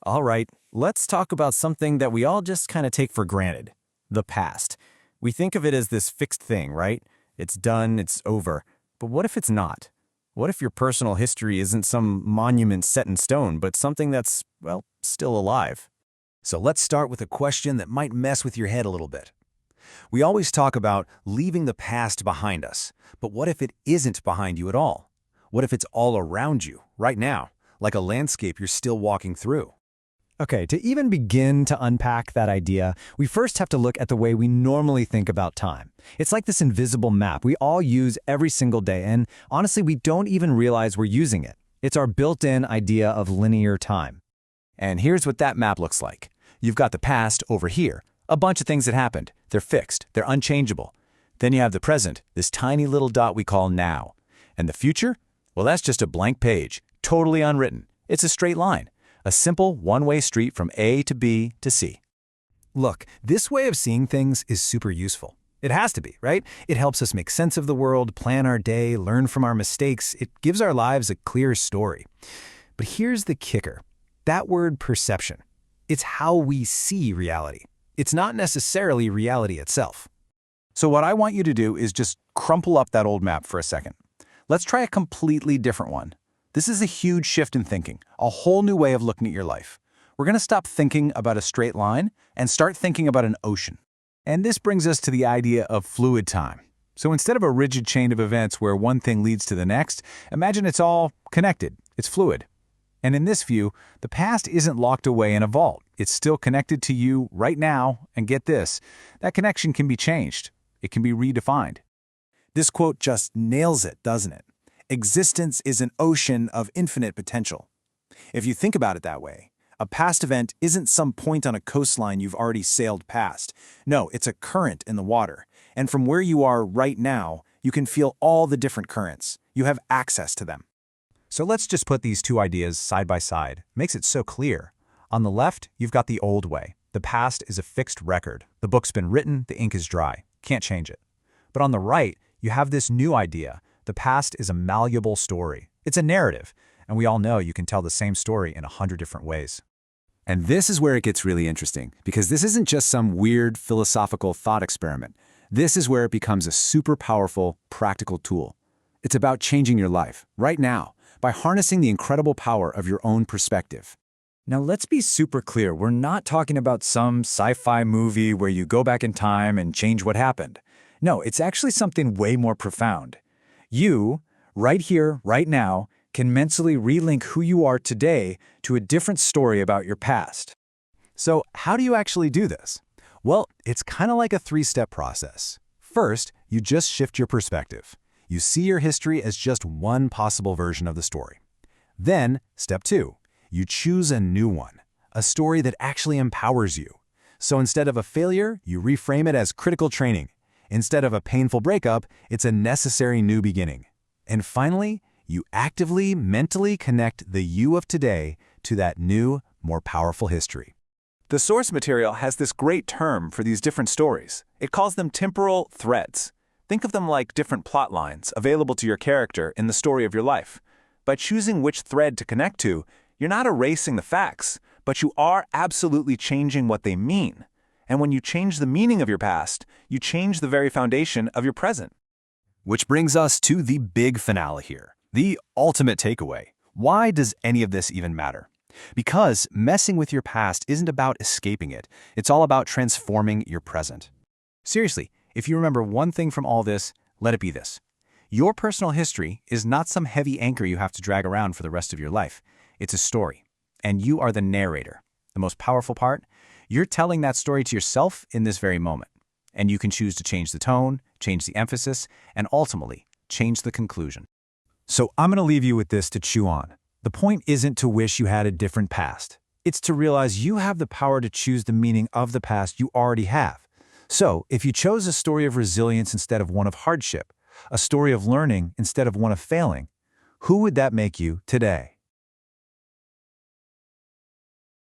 All right, let's talk about something that we all just kind of take for granted, the past. We think of it as this fixed thing, right? It's done, it's over. But what if it's not? What if your personal history isn't some monument set in stone, but something that's, well, still alive? So let's start with a question that might mess with your head a little bit. We always talk about leaving the past behind us, but what if it isn't behind you at all? What if it's all around you, right now, like a landscape you're still walking through? Okay, to even begin to unpack that idea, we first have to look at the way we normally think about time. It's like this invisible map we all use every single day, and honestly, we don't even realize we're using it. It's our built-in idea of linear time. And here's what that map looks like. You've got the past over here, a bunch of things that happened. They're fixed, they're unchangeable. Then you have the present, this tiny little dot we call now. And the future? Well, that's just a blank page, totally unwritten. It's a straight line. A simple one-way street from A to B to C. Look, this way of seeing things is super useful. It has to be, right? It helps us make sense of the world, plan our day, learn from our mistakes. It gives our lives a clear story. But here's the kicker. That word perception. It's how we see reality. It's not necessarily reality itself. So what I want you to do is just crumple up that old map for a second. Let's try a completely different one. This is a huge shift in thinking, a whole new way of looking at your life. We're going to stop thinking about a straight line and start thinking about an ocean. And this brings us to the idea of fluid time. So instead of a rigid chain of events where one thing leads to the next, imagine it's all connected. It's fluid. And in this view, the past isn't locked away in a vault. It's still connected to you right now, and get this, that connection can be changed. It can be redefined. This quote just nails it, doesn't it? Existence is an ocean of infinite potential. If you think about it that way, a past event isn't some point on a coastline you've already sailed past. No, it's a current in the water. And from where you are right now, you can feel all the different currents. You have access to them. So let's just put these two ideas side by side. Makes it so clear. On the left, you've got the old way. The past is a fixed record. The book's been written, the ink is dry. Can't change it. But on the right, you have this new idea. The past is a malleable story. It's a narrative, and we all know you can tell the same story in 100 different ways. And this is where it gets really interesting, because this isn't just some weird philosophical thought experiment. This is where it becomes a super powerful, practical tool. It's about changing your life, right now, by harnessing the incredible power of your own perspective. Now let's be super clear, we're not talking about some sci-fi movie where you go back in time and change what happened. No, it's actually something way more profound. You, right here, right now, can mentally relink who you are today to a different story about your past. So how do you actually do this? Well, it's kind of like a three-step process. First, you just shift your perspective. You see your history as just one possible version of the story. Then, step two, you choose a new one, a story that actually empowers you. So instead of a failure, you reframe it as critical training. Instead of a painful breakup, it's a necessary new beginning. And finally, you actively, mentally connect the you of today to that new, more powerful history. The source material has this great term for these different stories. It calls them temporal threads. Think of them like different plot lines available to your character in the story of your life. By choosing which thread to connect to, you're not erasing the facts, but you are absolutely changing what they mean. And when you change the meaning of your past, you change the very foundation of your present. Which brings us to the big finale here, the ultimate takeaway. Why does any of this even matter? Because messing with your past isn't about escaping it. It's all about transforming your present. Seriously, if you remember one thing from all this, let it be this. Your personal history is not some heavy anchor you have to drag around for the rest of your life. It's a story, and you are the narrator. The most powerful part? You're telling that story to yourself in this very moment. And you can choose to change the tone, change the emphasis, and ultimately, change the conclusion. So I'm going to leave you with this to chew on. The point isn't to wish you had a different past. It's to realize you have the power to choose the meaning of the past you already have. So if you chose a story of resilience instead of one of hardship, a story of learning instead of one of failing, who would that make you today?